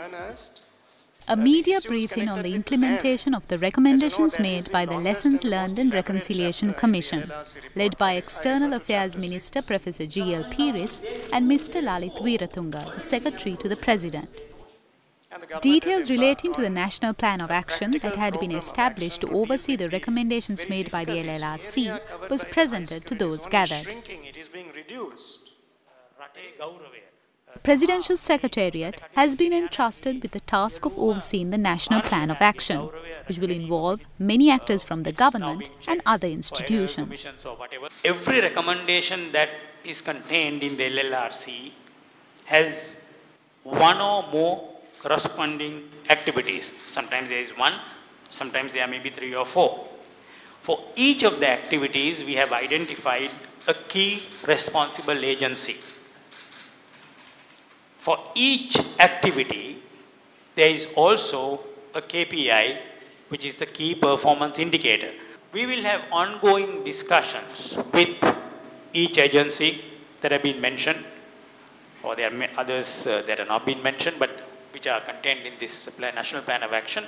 earnest. A media briefing on the implementation of the recommendations made by the Lessons Learned and Reconciliation Commission, led by External Affairs Minister Professor G.L. Piris and Mr. Lalith Weerathunga, the Secretary to the President. Details relating to the National Plan of Action that had been established to oversee the recommendations made by the LLRC was presented to those gathered. Presidential Secretariat has been entrusted with the task of overseeing the National Plan of Action, which will involve many actors from the government and other institutions. Every recommendation that is contained in the LLRC has one or more corresponding activities. Sometimes there is one, sometimes there may be 3 or 4. For each of the activities, we have identified a key responsible agency. For each activity, there is also a KPI, which is the key performance indicator. We will have ongoing discussions with each agency that have been mentioned, or there are others that have not been mentioned, but which are contained in this National Plan of Action.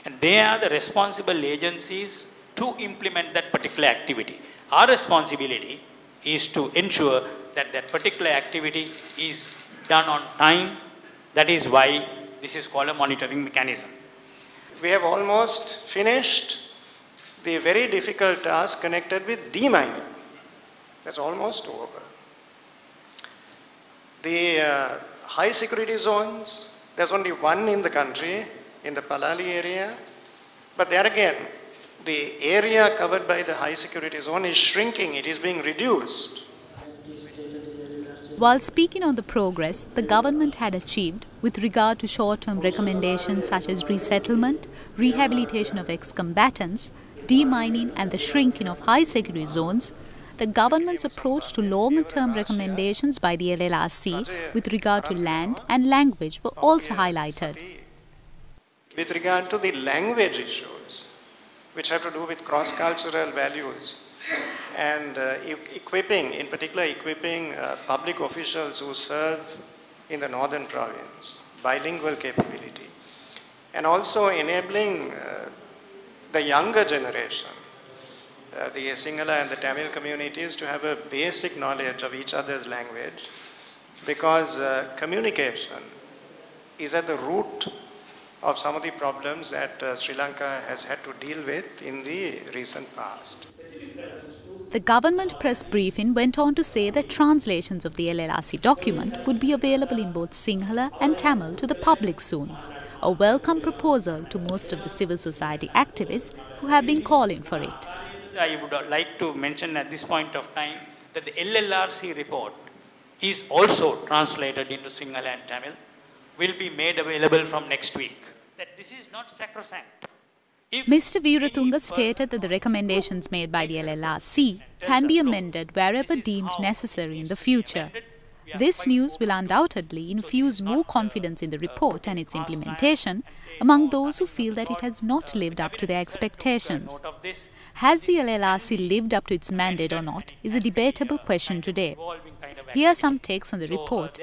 And they are the responsible agencies to implement that particular activity. Our responsibility is to ensure that that particular activity is done on time. That is why this is called a monitoring mechanism. We have almost finished the very difficult task connected with demining. That's almost over. The high security zones, there's only one in the country, in the Palali area. But there again, the area covered by the high security zone is shrinking, it is being reduced. While speaking on the progress the government had achieved with regard to short-term recommendations such as resettlement, rehabilitation of ex-combatants, demining and the shrinking of high-security zones, the government's approach to longer-term recommendations by the LLRC with regard to land and language were also highlighted. With regard to the language issues, which have to do with cross-cultural values, and equipping, in particular equipping public officials who serve in the northern province, bilingual capability, and also enabling the younger generation, the Sinhala and the Tamil communities, to have a basic knowledge of each other's language, because communication is at the root of some of the problems that Sri Lanka has had to deal with in the recent past. The government press briefing went on to say that translations of the LLRC document would be available in both Sinhala and Tamil to the public soon, a welcome proposal to most of the civil society activists who have been calling for it. I would like to mention at this point of time that the LLRC report is also translated into Sinhala and Tamil, will be made available from next week. That this is not sacrosanct. Mr. Weerathunga stated that the recommendations made by the LLRC can be amended wherever deemed necessary in the future. This news will undoubtedly infuse more confidence in the report and its implementation among those who feel that it has not lived up to their expectations. Has the LLRC lived up to its mandate or not is a debatable question today. Here are some takes on the report.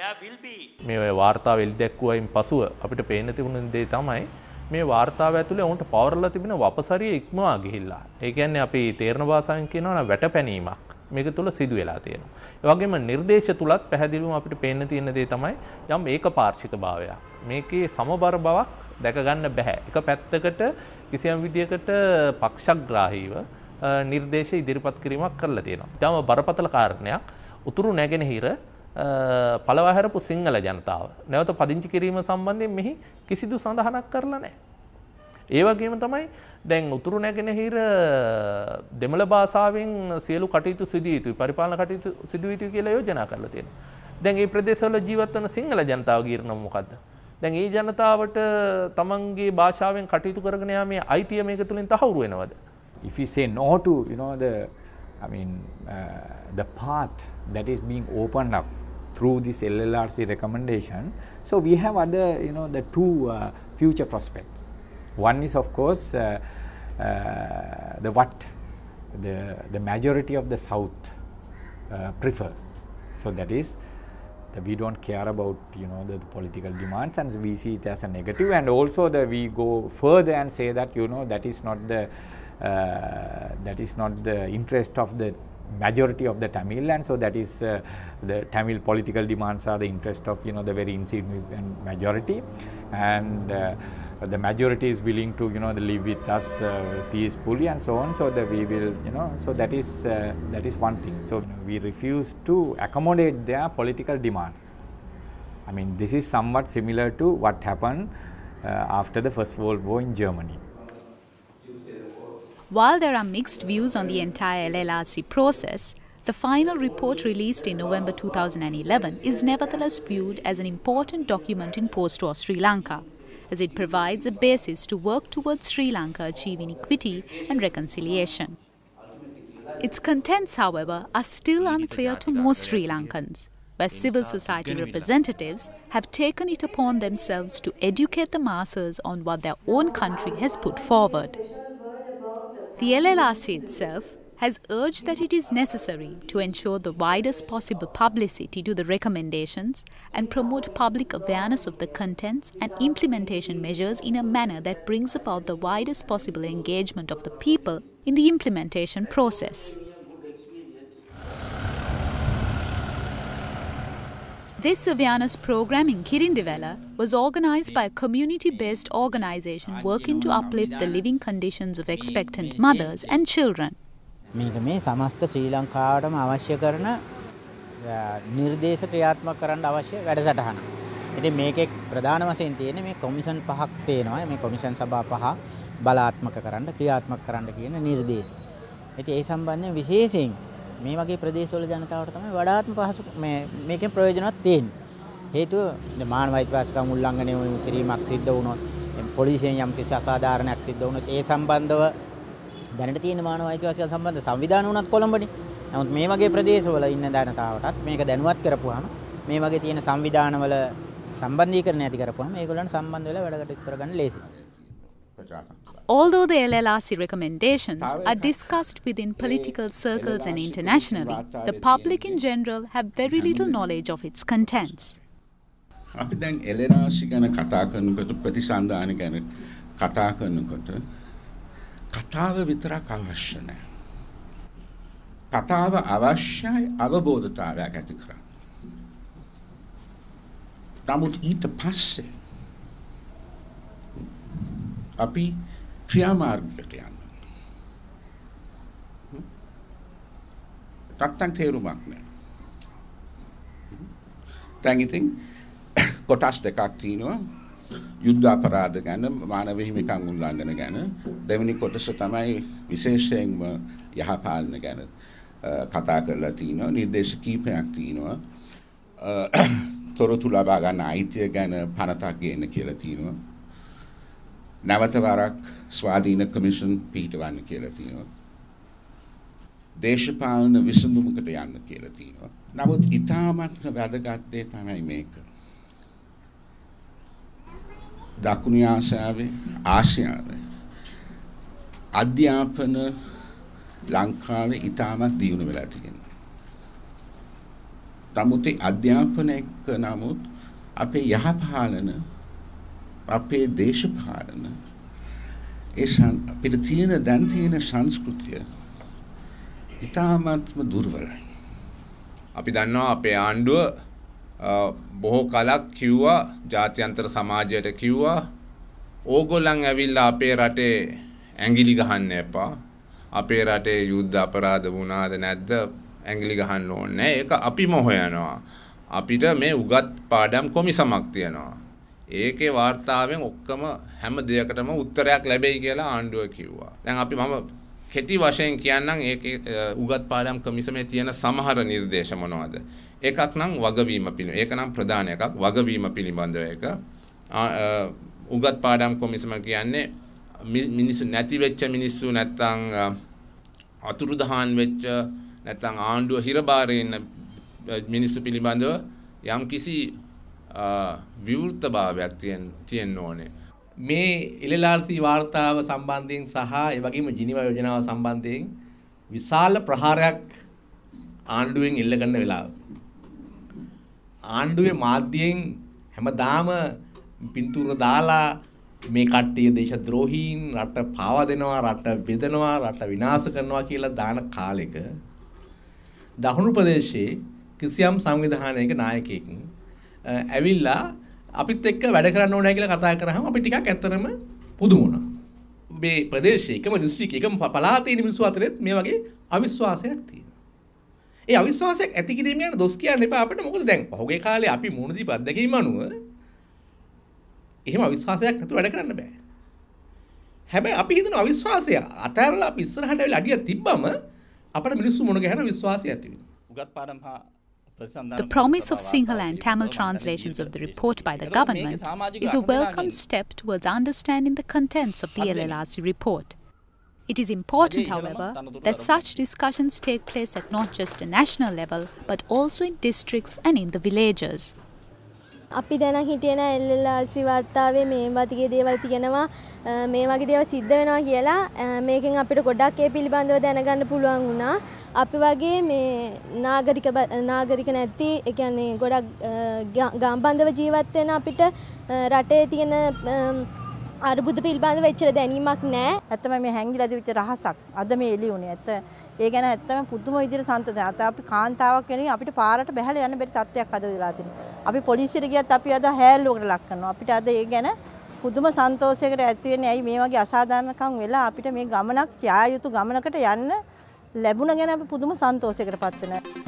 මේ වාර්තාව ඇතුලේ උන්ට පවර්ලා තිබෙන වපසරිය ඉක්මවා ගිහිල්ලා. ඒ කියන්නේ අපි තේරණ භාෂාවෙන් කියනවා වැටපැනීමක් මේක තුල සිදු වෙලා තියෙනවා. ඒ වගේම නිර්දේශ තුලත් පැහැදිලිවම අපිට පේන්න තියෙන දේ තමයි යම් ඒකපාර්ශ්විකභාවයක්. මේකේ සමබර බවක් දැක ගන්න බෑ. එක පැත්තකට කිසියම් විදියකට පක්ෂග්‍රාහීව නිර්දේශ ඉදිරිපත් කිරීමක් කරලා තියෙනවා. ඊටම බරපතල කාරණයක් උතුරු නැගෙනහිර පළවහැරපු සිංහල ජනතාව නැවත පදිංචි කිරීම සම්බන්ධයෙන් මෙහි කිසිදු සඳහනක් කරලා නැහැ. ඒ වගේම තමයි දැන් උතුරු නැගෙනහිර දෙමළ භාෂාවෙන් සියලු කටයුතු සිදු යුතුයි පරිපාලන කටයුතු සිදු යුතුයි කියලා යෝජනා කරලා තියෙනවා. දැන් මේ ප්‍රදේශවල ජීවත් වෙන සිංහල ජනතාව ගිරනම මොකද්ද? දැන් මේ ජනතාවට තමන්ගේ භාෂාවෙන් කටයුතු කරගෙන යාමේ අයිතිය මේක තුලින් තහවුරු වෙනවද? If we say no to the path that is being opened up through this LLRC recommendation, so we have other the two future prospects. One is of course the majority of the South prefer, so that is we don't care about the political demands, and we see it as a negative, and also we go further and say that that is not the interest of the majority of the Tamil, and so that is the Tamil political demands are the interest of the very insignificant majority, and the majority is willing to live with us peacefully and so on, so that we will so that is one thing. So we refuse to accommodate their political demands. I mean, this is somewhat similar to what happened after the First World War in Germany. While there are mixed views on the entire LLRC process, the final report released in November 2011 is nevertheless viewed as an important document in post-war Sri Lanka, as it provides a basis to work towards Sri Lanka achieving equity and reconciliation. Its contents, however, are still unclear to most Sri Lankans, where civil society representatives have taken it upon themselves to educate the masses on what their own country has put forward. The LLRC itself has urged that it is necessary to ensure the widest possible publicity to the recommendations and promote public awareness of the contents and implementation measures in a manner that brings about the widest possible engagement of the people in the implementation process. This awareness program in Kirindivela was organized by a community-based organization working to uplift the living conditions of expectant mothers and children. මේක මේ සමස්ත ශ්‍රී ලංකාවටම අවශ්‍ය කරන නිර්දේශ ක්‍රියාත්මක කරන්න අවශ්‍ය වැඩසටහන. ඉතින් මේකේ ප්‍රධාන වශයෙන් තියෙන්නේ මේ කොමිෂන් පහක් තියෙනවා. මේ කොමිෂන් සභා පහ බලාත්මක කරන්න ක්‍රියාත්මක කරන්න කියන නිර්දේශ. ඉතින් ඒ සම්බන්ධයෙන් විශේෂයෙන් මේ වගේ ප්‍රදේශවල ජනතාවට තමයි වඩාත්ම පහසු මේකෙන් ප්‍රයෝජනවත් තියෙන්නේ. හේතුව මානව අයිතිවාසිකම් උල්ලංඝනය කිරීමක් සිද්ධ වුණොත් පොලිසියෙන් යම් කිසි අසාධාරණයක් සිද්ධ වුණොත් ඒ සම්බන්ධව දැනට තියෙන මානව අයිතිවාසිකම් සම්බන්ධ සංවිධාන උනත් කොළඹනේ. නමුත් මේ වගේ ප්‍රදේශවල ඉන්න ජනතාවටත් මේක දැනුවත් කරපුවාම මේ වගේ තියෙන සංවිධානවල සම්බන්ධීකරණ ඇති කරපුවාම ඒගොල්ලන් සම්බන්ධ වෙලා වැඩ කටයුතු කරගන්න ලේසියි. Although the LLRC recommendations are discussed within political circles and internationally, the public in general have very little knowledge of its contents. අපි දැන් LLRC ගැන කතා කරනකොට ප්‍රතිසන්දාන ගැන කතා කරනකොට කතාව විතරක් අවශ්‍ය නැහැ. කතාව අවශ්‍යයි අවබෝධතාවයක් ඇති කරගන්න. නමුත් ඊට පස්සේ අපි ක්‍රියාමාර්ගයකට යන්න. නැත්තම් තේරුමක් නැහැ. දැන් ඉතින් කොටස් දෙකක් තියෙනවා. යුද්ධ අපරාධ ගැන මානව හිමිකම් උල්ලංඝන ගැන දෙවෙනි කොටස තමයි විශේෂයෙන්ම යහපාලන ගැන කතා කරලා තිනවා. නිර්දේශ කීපයක් තියෙනවා. තොරතුරු ලබා ගන්න අයිතිය ගැන පනතක් ගේන්න කියලා තියෙනවා. නැවත වරක් ස්වාධීන කමිෂන් පිහිටවන්න කියලා තියෙනවා. දේශපාලන විසඳුමකට යන්න කියලා තියෙනවා. නමුත් ඉතාමත් වැදගත් දේ තමයි මේක. දකුණු ආසියාවේ අධ්‍යාපන ලංකාවේ ඉතාමත් දියුණු වෙලා තියෙනවා. නමුත් අධ්‍යාපන එක්ක නමුත් අපේ යහපාලන අපේ දේශපාලන අපිට දැන් තියෙන සංස්කෘතිය ඉතාමත්ම දුර්වලයි. අපි දන්නවා අපේ ආණ්ඩුව බොහෝ කලක් කිව්වා ජාත්‍යන්තර සමාජයට කිව්වා ඕගොල්ලන් ඇවිල්ලා අපේ රටේ ඇඟිලි ගහන්න එපා. අපේ රටේ යුද්ධ අපරාධ වුණාද නැද්ද ඇඟිලි ගහන්න ඕනේ නැහැ. ඒක අපිම හොයනවා. අපිට මේ උගත් පාඩම් කොමිසමක් තියෙනවා. ඒකේ වාර්තාවෙන් ඔක්කොම හැම දෙයකටම උත්තරයක් ලැබෙයි කියලා ආණ්ඩුව කිව්වා. දැන් අපි මම කෙටි වශයෙන් කියන්නම් ඒකේ උගත් පාඩම් කොමිසමේ තියෙන සමහර නිර්දේශ මොනවද? එකක් නම් වගවීම පිළිබඳ. ඒක නම් ප්‍රධාන එකක් වගවීම පිළිබඳව එක. උගත් පාඩම් කොමිසම කියන්නේ මිනිස්සු නැති වෙච්ච මිනිස්සු නැත්තම් අතුරුදහන් වෙච්ච නැත්තම් ආණ්ඩුව හිරබාරේ ඉන්න මිනිස්සු පිළිබඳව යම් කිසි විවෘතභාවයක් තියෙන්න ඕනේ. මේ LLRC වාර්තාව සම්බන්ධයෙන් සහ ඒ වගේම ජිනීවා යෝජනාව සම්බන්ධයෙන් විශාල ප්‍රහාරයක් ආණ්ඩුවෙන් එල්ල කරන වෙලාව. ආණ්ඩුවේ මාධ්‍යයෙන් හැමදාම පින්තූර දාලා මේ කට්ටිය දේශද්‍රෝහීන් රට පාවා දෙනවා රට බෙදනවා රට විනාශ කරනවා කියලා දාන කාලෙක දකුණු ප්‍රදේශයේ කිසියම් සංවිධානයක නායකයෙක් ඇවිල්ලා අපිත් එක්ක වැඩ කරන්න ඕනේ කියලා කතා කරාම අපි ටිකක් ඇත්තටම පුදුම වුණා. මේ ප්‍රදේශයේ එකම දිස්ත්‍රික්කයක එකම පළාතේ මිනිස්සු අතරෙත් මේ වගේ අවිශ්වාසයක් තියෙනවා. ඒ අවිශ්වාසයක් ඇති කිරීම ගැන දොස් කියන්න එපා අපිට. මොකද දැන් පහුගිය කාලේ අපි මුණ දීපු අත්දැකීම් අනුව එහෙම අවිශ්වාසයක් නැතුව වැඩ කරන්න බෑ. හැබැයි අපි හිතන අවිශ්වාසය අතහැරලා අපි ඉස්සරහට ඇවිල්ලා අඩිය තිබ්බම අපිට මිනිස්සු මුණ ගැහෙන විශ්වාසය ඇති වෙනවා. උගත් පාඩම් The promise of Sinhala and Tamil translations of the report by the government is a welcome step towards understanding the contents of the LLRC report. It is important, however, that such discussions take place at not just a national level, but also in districts and in the villages. අපි දැන් හිටියන LLRC වාර්තාවේ මේ වගේ දේවල් තියෙනවා මේ වගේ දේවල් සිද්ධ වෙනවා කියලා මේකෙන් අපිට ගොඩක් ඒ පිළිබඳව දැනගන්න පුළුවන් වුණා. අපි වගේ මේ නාගරික නැති ඒ කියන්නේ ගොඩක් ගම්බන්ධව ජීවත් වෙන අපිට රටේ තියෙන අරුබුද පිළිබඳව එච්චර දැනීමක් නැහැ. ඇත්තම මේ හැංගිලා තිබිච්ච රහසක් අද මේ එළි වුණේ. ඇත්ත ඒ ගැන ඇත්තම පුදුම විදිහට සන්තෝෂයි. අත අපි කාන්තාවක් කෙනෙක් අපිට පාරට බහැලා යන්න බැරි තත්ත්වයක් අද වෙලා තියෙනවා. අපි පොලිසියට ගියත් අපි අද හැල්ලුවකට ලක් කරනවා. අපිට අද ඒ ගැන පුදුම සන්තෝෂයකට ඇති වෙන්නේ. ඇයි මේ වගේ අසාධාරණකම් වෙලා අපිට මේ ගමනක් යා යුතු ගමනකට යන්න ලැබුණ ගැන අපි පුදුම සන්තෝෂයකටපත් වෙනවා.